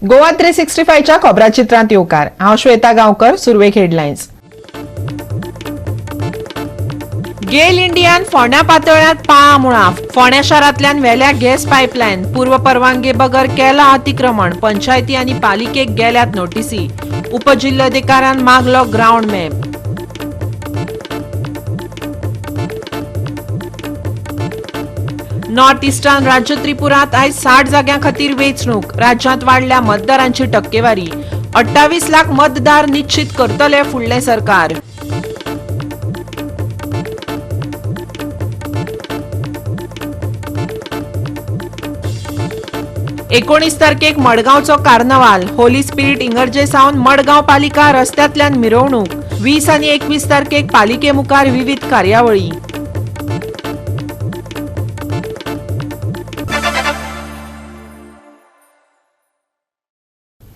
गोवा 365 च्या खोबरा चित्रांत येवकार हांव श्वेता गांवकर सुरवेक हेडलायन्स। गेल इंडियान फोंड्या पातळ्यांत पाळा मुळा फोंड्या शारांतल्यान वेल्या गॅस पायपलायन पूर्व परवानगी बगर केला अतिक्रमण पंचायती आनी पालिकेक गेल्यात नोटीसी उपजिल्हाधिकाऱ्यान मागलो ग्राउंड मॅप। नॉर्थ इस्टर्न राज्य त्रिपुरात आयज 60 जाग्यां खातीर वेंचणूक राज्यांत वाडल्या मतदारांची टक्केवारी 28 लाख मतदार निश्चित करतले फुडले सरकार। एकोणीस तारखेक मडगांवचो कार्नावाल होली स्पिरीट इगर्जे सावन मडगांव पालिका रस्त्यांतल्यान मिरवणूक 20 आनी 21 तारखेक पालिके मुखार विविध कार्यावळी।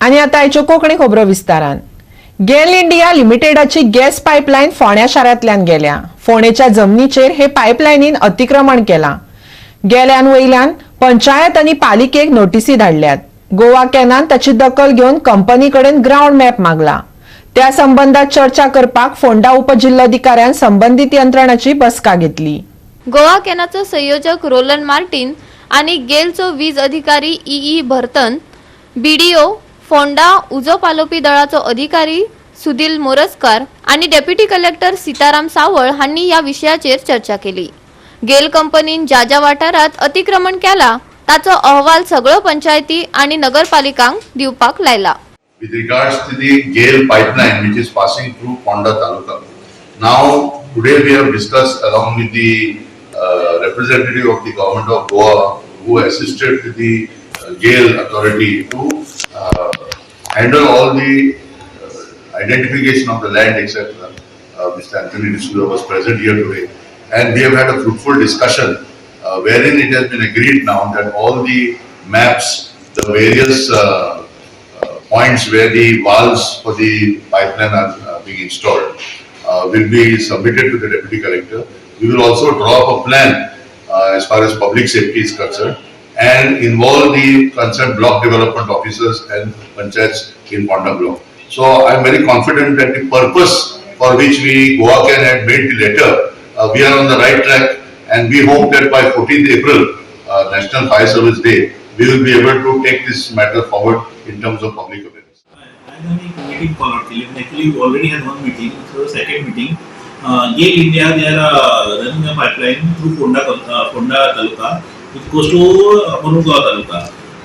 आणि आता आयच्यो कोंकणी खबरो विस्तारान। गेल इंडिया लिमिटेडाची गॅस पायपलायन फोंड्या शारांतल्यान गेल्या। फोंडेच्या जमनीचेर हे पायपलायनीन अतिक्रमण केलां। गेल्यान वयल्यान पंचायत आनी पालिकेक नोटीसी धाडल्यात। गोवा कॅनान ताची दखल घेवन कंपनी कडेन ग्राउंड मॅप मागला। त्या संबंधात चर्चा करपाक फोंडा उपजिल्हाधिकाऱ्यान संबंधित यंत्रणाची बसका घेतली। गोवा कॅनाचो संयोजक रोलन मार्टिन आनी गेलचो वीज अधिकारी ई भरतन, बीडीओ फोंडा उजो पालोवपी दळाचो अधिकारी सुधील मोरजकार आणि डेप्युटी कलेक्टर सीताराम सावळ हांनी या विशयाचेर चर्चा केली। गेल कंपनीन ज्या ज्या वाठारात अतिक्रमण केला ताचो अहवाल सगळ्यो पंचायती आणि नगरपालिकांक दिवपाक लायला। With regards to the GAIL pipeline which is passing through Ponda Taluka, now today we have discussed along with the representative of the government of Goa who assisted the GAIL authority to handle all the identification of the land etc. Mr. Anthony D'Souza was present here today and we have had a fruitful discussion wherein it has been agreed now that all the maps, the various points where the valves for the pipeline are being installed will be submitted to the deputy collector. We will also draw up a plan as far as public safety is concerned and involve the concerned block development officers and panchayats in Ponda block. So I am very confident that the purpose for which we Goa Can had made the letter, we are on the right track and we hope that by 14th April, National Fire Service Day, we will be able to take this matter forward in terms of public awareness. I am a meeting call out. Actually, we already had one meeting, so second meeting. GAIL India, they are running a pipeline through Ponda Taluka, which goes to Konkani Taluka.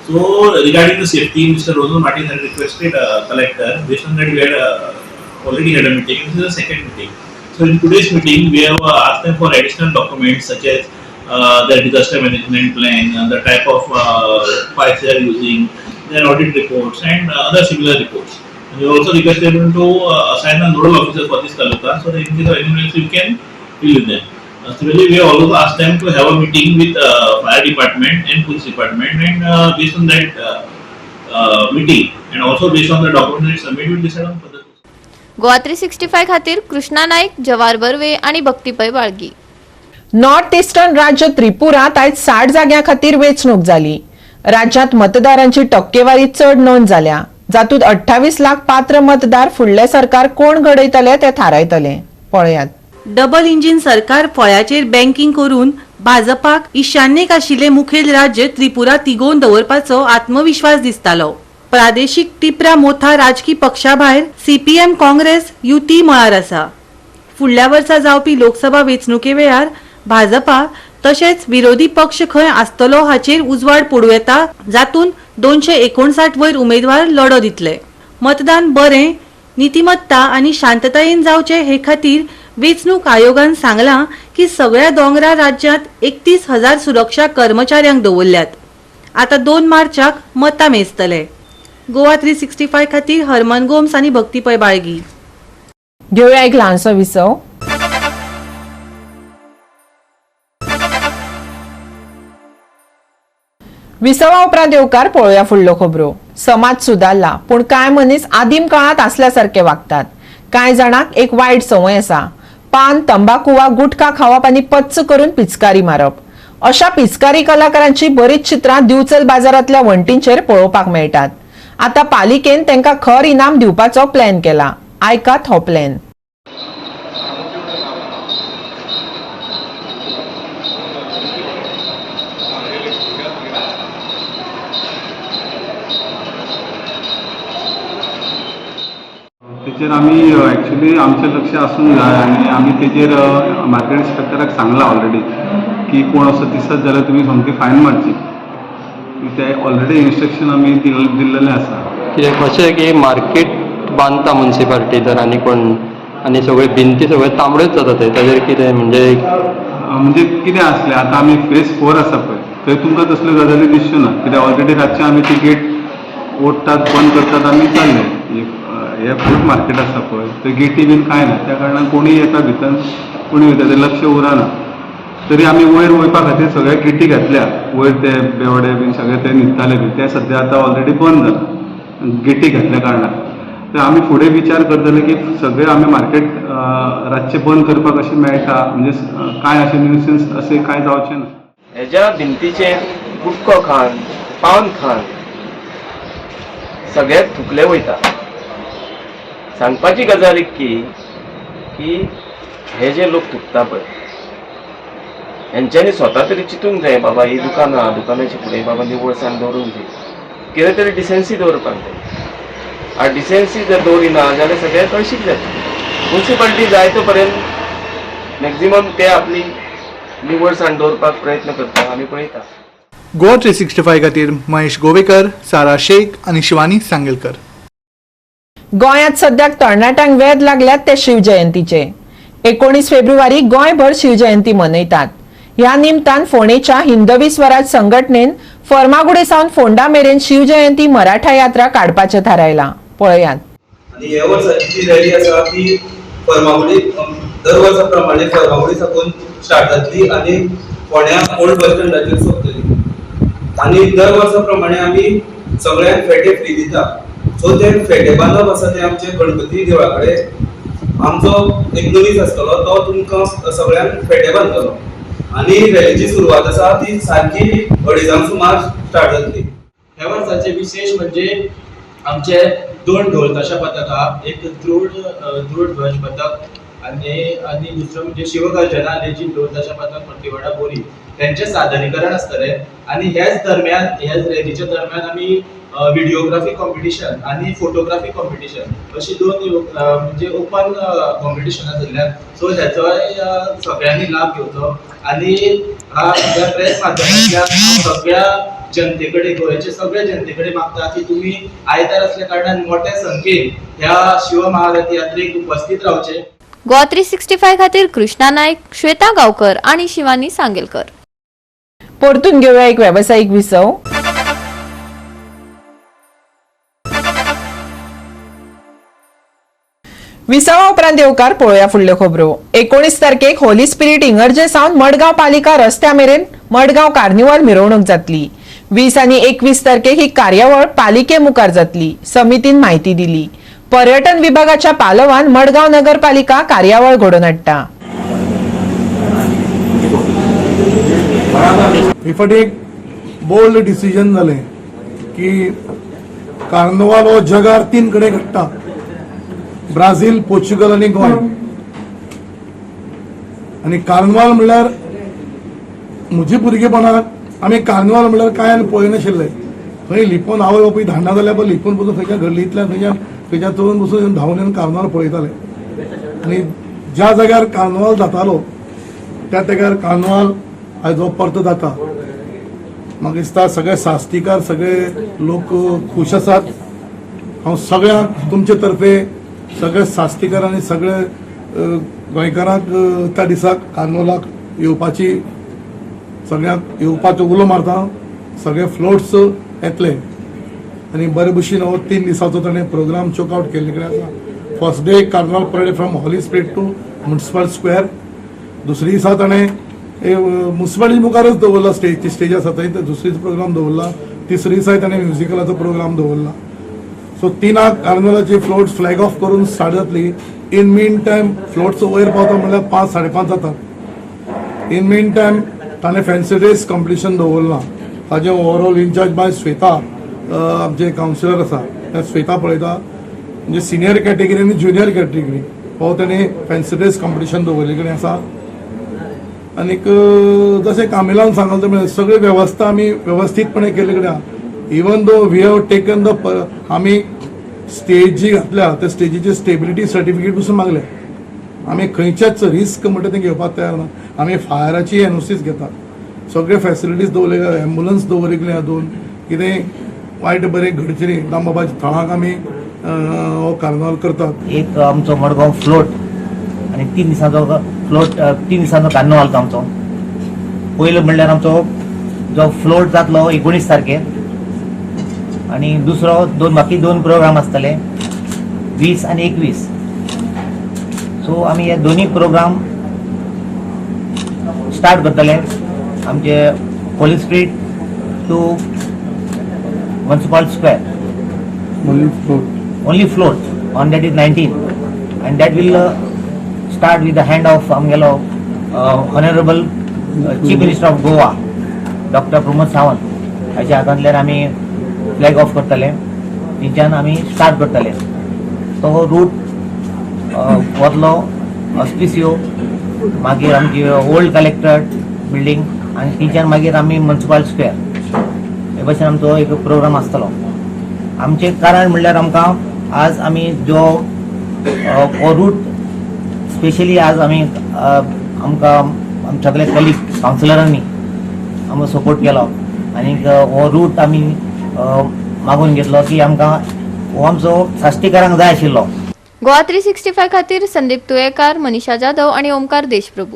So, regarding the safety, Mr. Roland Martin had requested collector. Based on that, we had already had a meeting. This is the second meeting. So, in today's meeting, we have asked them for additional documents such as their disaster management plan, the type of pipes they are using, their audit reports, and other similar reports. And we also requested them to assign a nodal officer for this taluka, so that in case of any emergency, we can deal with them. Similarly, we have also asked them to have a meeting with fire department and police department, and based on that meeting, and also based on the documents submitted, we will decide on further. Goa 365 खातीर कृष्णा नाईक, जवाहर बर्वे आणि भक्तीपै बाळगी। North eastern राज्य त्रिपुरात आयज 60 जाग्यां खातीर वेंचणूक जाली। राज्यांत मतदारांची टक्केवारी चड नोंद जाल्या, जातूंत 28 लाख पात्र मतदार फुडले सरकार कोण घडयतले ते थारायतले। पळयात। डबल इंजिन सरकार फळ्याचेर बँकिंग करून भाजपाक ईशान्येक आशिल्ले मुखेल राज्य त्रिपुरा तिगोवन दवरपाचो आत्मविश्वास दिसतालो। प्रादेशीक टिपरा मोठा राजकी पक्षा भायर सीपीएम काँग्रेस युती मळार आसा। फुडल्या वर्सा जावपी लोकसभा वेंचणुके वेळार भाजपा तशेंच विरोधी पक्ष खंय आसतलो हाचेर उजवाड पडूं येता, जातून 259 वयर उमेदवार लढो दितले। मतदान बरें, नीतिमत्ता आनी शांततायेन जावचे हे खातीर वेंचणूक आयोगान सांगलां की सगळ्या दोंगरा राज्यांत 31,000 सुरक्षा कर्मचाऱ्यांक दवरल्यात। आता 2 मार्चाक मतां मेजतले। गोवा 365 खातीर हरमन गोम्स आनी भक्तीपै बाळगी। घेवया एक ल्हानसो विसव। विसवा उपरांत येवकार पळोवया फुडलो खबरो। समाज सुदारला, पूण कांय मनीस आदीम काळात आसल्यासारखे वागतात। कांय जाणांक एक वायट संवय आसा, पान, तंबाखू वा गुटखा खावप आनी पच्च करून पिचकारी मारप। अशा पिचकारी कलाकारांची बरीच चित्रां दिवचल बाजारातल्या वण्टींचेर पळोवपाक मेळटात। आता पालिकेन तांकां खर इनाम दिवपाचो प्लॅन केला. आयकात हो प्लॅन. तेचेर आमी एक्चुअली आमचें लक्ष आसूंक जाय आनी आमी तेचेर मार्केट इन्स्पेक्टराक सांगला ऑलरेडी की कोण असो दिसत जाल्यार तुमी सामकी फायन मारची. ते ऑलरेडी इन्स्ट्रक्शन आमी दिल्लेलें आसा. कित्याक अशें की मार्केट बांदता म्युन्सिपालिटी जर आनी कोण आनी सगळे भिंती सगळे तांबड्योच जाता ताजेर कितें म्हणजे कितें आसलें आतां आमी फेज 4 आसा पळय थंय तुमकां तसल्यो गजाली दिसच्यो ना कित्याक ऑलरेडी रातचे आमी ती गेट ओडटात बंद करतात आमी चालले. हे फ्रूट मार्केट आसा पळय थंय गेटी बीन कांय ना त्या कारणान कोणूय येता भितर कोणूय वयता तें लक्ष उरना. तरी आमी वयर वयपा खातीर सगळे गेटी घातल्या. वयर ते बेवडे बीन सगळे ते न्हिदताले बीन ते सद्या आतां ऑलरेडी बंद जाला गेटी घातल्या कारणान. तर आमी फुडें विचार करतले की सगळे आमी मार्केट रातचे बंद करपाक अशें मेळटा म्हणजे कांय अशें न्यूसन्स अशें कांय जावचें ना. हेज्या भिंतीचेर गुटको खान पावन खान सगळे थुकले वयता. सांगपाची गजाल की हे जे लोक थुकता पळय हेंच्यांनी स्वता तरी चिंतूंक जाय बाबा ही दुकानां दुकानाच्या फुडें बाबा निवळसाण दवरूंक जाय कितें तरी डिसेन्सी दवरपाक जाय. डिसेन्सी जर दवरिना जाल्यार सगळे कळशीक जाता. म्युन्सिपालिटी जाय तो पर्यंत मॅक्झिमम ते आपली निवळसाण दवरपाक प्रयत्न करता आमी पळयता. गोवा 365 खातीर महेश गोवेकर, सारा शेख आनी शिवानी सांगेलकर. गोंयांत सद्याक तरणाट्यांक वेध लागल्यात ते शिवजयंतीचे. 19 फेब्रुवारी गोंयभर शिवजयंती मनयतात. ह्या निमतान फोंडेच्या हिंदवी स्वराज संघटनेन फर्मागुडी सावन फोंडा मेरेन शिवजयंती मराठा यात्रा काडपाचें थारायलां. पळयात. आणि ह्या वर्साची जी रॅली आसा ती फर्मागुडी दर वर्सा प्रमाणे फर्मागुडी साकून स्टार्ट जातली आनी फोंड्या ओल्ड बस स्टँडाचेर सोंपतली. आनी दर वर्सा प्रमाणे आमी सगळ्यांक फेटे फ्री दिता. सो ते फेटे बांदप आसा ते आमचे गणपती देवळा कडेन आमचो एक मनीस आसतलो तो तुमकां सगळ्यांक फेटे बांदतलो. आनी रॅलीची सुरवात आसा ती सारकी 2:30 सुमार स्टार्ट जातली. ह्या वर्साचे विशेष म्हणजे आमचे 2 ढोल ताशा पथक आहा. एक द्रुड ध्वज पथक आनी दुसरो म्हणजे शिवगर्जना लेजीन ढोल ताशा पथक फर्टिवाडा बोरी त्यांचे सादरीकरण आसतले. आनी ह्याच रॅलीच्या दरम्यान आमी व्हिडिओग्राफी कॉम्पिटिशन आणि फोटोग्राफी कॉम्पिटिशन अशी 2 म्हणजे ओपन कॉम्पिटिशन आसल्यान सो ह्याचोय सगळ्यांनी लाभ घेवचो. आणि हा प्रेस माध्यमांतल्यान सगळ्या जनतेकडे गोंयचे सगळ्या जनतेकडे मागता की तुम्ही आयतार असल्या कारणान मोठ्या संख्येन ह्या शिव महारथी यात्रेक उपस्थित रावचे. गोवा 365 खातीर कृष्णा नायक, श्वेता गावकर आणि शिवानी सांगेलकर. परतून घेऊया एक व्यावसायिक विसव. विसावा उपरांत येवकार पळोवया फुडल्यो खबरो. 19 तारखेक होली स्पिरीट इगर्जे सावन मडगांव पालिका रस्त्या मेरेन मडगांव कार्निवल मिरवणूक जातली. 20 आनी 21 तारखेक ही कार्यावळ पालिके मुखार जातली, समितीन म्हायती दिली. पर्यटन विभागाच्या पालवान मडगांव नगरपालिका कार्यावळ घडोवन हाडटा. हे फावटी एक बोल्ड डिसिजन जालें की कार्निवाल हो जगार 3 कडेन घडटा, ब्राझील, पोर्चुगल आनी गोंय. आनी कार्निवाल म्हणल्यार म्हजे भुरगेपणांत आमी कार्निवाल म्हणल्यार कांय पळयनाशिल्ले. खंय लिपोवन आवय बापूय धाडना जाल्यार पळय लिपोवन बसून खंयच्या गल्लींतल्यान खंयच्या चोरून बसून धांवन येवन कार्निवाल पळयताले. आनी ज्या जाग्यार कार्निवाल जातालो त्या जाग्यार कार्निवाल आयज हो परतो जाता. म्हाका दिसता सगळे साश्टीकार सगळे लोक खूश आसात. हांव सगळ्यांक तुमचे तर्फे सगळे साश्टीकार आनी सगळे गोंयकारांक त्या दिसाक कार्निवालाक येवपाची सगळ्यांक येवपाचो उलो मारता. सगळे फ्लोट्स येतले आनी बरे भशेन हो 3 दिसांचो ताणें प्रोग्राम चोक आउट केल्ले कडेन आसा. First day carnival parade from Holy Spirit to municipal square. दुसरे दिसा ताणें म्युन्सिपालिटी मुखारच दवरला स्टेज आसा थंय दुसरीच प्रोग्राम दवरला. तिसरे दिसा ताणें म्युजिकलाचो प्रोग्राम दवरला. सो 3 कार्निवालाची फ्लोट्स फ्लॅग ऑफ करून स्टार्ट जातली. इन मीन टायम फ्लोट्स वयर पावता म्हणल्यार 5-5:30 जातात. इन मीन टायम ताणें फॅन्सी रेस कॉम्पिटिशन दवरला. ताजें ओवरऑल इन्चार्ज बाय श्वेता आमचे कावन्सिलर आसा ते स्वता पळयता म्हणजे सिनियर कॅटेगरी आनी ज्युनियर कॅटेगरी हो ताणें फॅन्सी ड्रेस कॉम्पिटिशन दवरले कडेन आसा. आनीक जशें कामिलान सांगलें तें सगळी वेवस्था आमी वेवस्थीतपणे केले कडेन आहा. Even though we have taken the आमी स्टेज जी घातल्या त्या स्टेजीचे स्टेबिलिटी सर्टिफिकेट पसून मागले. आमी खंयचेच रिस्क म्हणटा तें घेवपाक तयार ना. आमी फायराची एनओसीज घेतात. सगळे फॅसिलिटीज दवरले, एम्बुलन्स दवरिल्ले दोन, कितें वायट बरें घडचें न्ही दामबाबाच्या थळाक आमी हो कार्नावाल करतात. एक आमचो मडगांव फ्लोट आनी 3 दिसांचो फ्लोट 3 दिसांचो कार्नावाल तो आमचो. पयलो म्हणल्यार आमचो जो फ्लोट जातलो 19 तारखेर आनी दुसरो बाकी दोन प्रोग्राम आसतले 20 आनी 21. सो आमी हे दोन्ही प्रोग्राम स्टार्ट करतले आमचे police street to municipal square. only float on that is 19 and that will start with the hand of amgelo honorable chief minister of Goa Dr. Pramod Sawant हाच्या हातांतल्यान आमी फ्लॅग ऑफ करतले. थंयच्यान आमी start करतले. तो रूट वतलो ऑस्पिसियो मागीर आमची ओल्ड कलेक्टरेट बिल्डिंग आनी थंयच्यान मागीर आमी म्युनिसिपल स्क्वेअर हे भशेन आमचो एक प्रोग्राम आसतलो. आमचे कारण म्हणल्यार आमकां आज आमी जो हो रूट स्पेशली आज आमी आमकां सगळे कलीग कावन्सिलरांनी आमकां सपोर्ट केलो आनी हो रूट आमी मागून घेतलो की आमकां हो आमचो साश्टीकारांक जाय आशिल्लो. गोवा 365 खातीर संदीप तुयेकार, मनीषा जाधव आणि ओमकार देशप्रभू.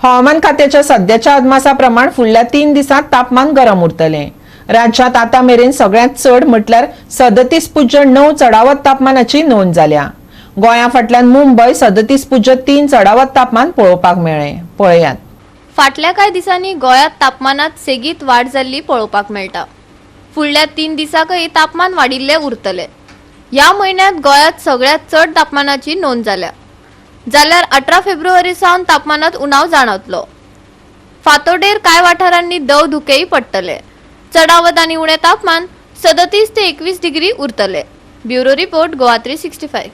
हवामान खात्याच्या सध्याच्या अदमासा प्रमाण फुडल्या 3 दिसांत तापमान गरम उरतलें. राज्यात आता मेरेन सगळ्यात चड म्हटल्यार 37.9 चडावत तापमानाची नोंद जाल्या. गोंया फाटल्यान मुंबय 37.3 चडावत तापमान पळोवपाक मेळ्ळे. पळयात. फाटल्या कांय दिसांनी गोंयात तापमानात सेगीत वाड जाल्ली पळोवपाक मेळटा. फुडल्या 3 दिसांकय तापमान वाडिल्ले उरतले. ह्या म्हयन्यात गोंयात सगळ्यात चड तापमानाची नोंद जाल्या. जाल्यार 18 फेब्रुवारी सावन तापमानात उणाव जाणवतलो. फातोडेर कांय वाठारांनी दव धुकेय पडटले. चडावत आनी उणे तापमान 37 ते 21 डिग्री उरतले. Bureau report Goa 365.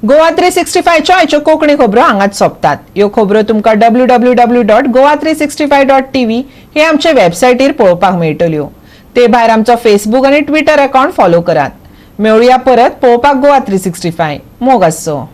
गोवा 365 च्या आयच्यो कोंकणी खबरो हांगाच सोंपतात. ह्यो खबरो तुमकां www.goa365.tv हे आमचे वेबसायटीर पळोवपाक मेळटल्यो. ते भायर आमचो फेसबूक आनी ट्विटर अकाउंट फॉलो करात. मेळुया परत पळोवपाक गोवा 365. मोग आसचो.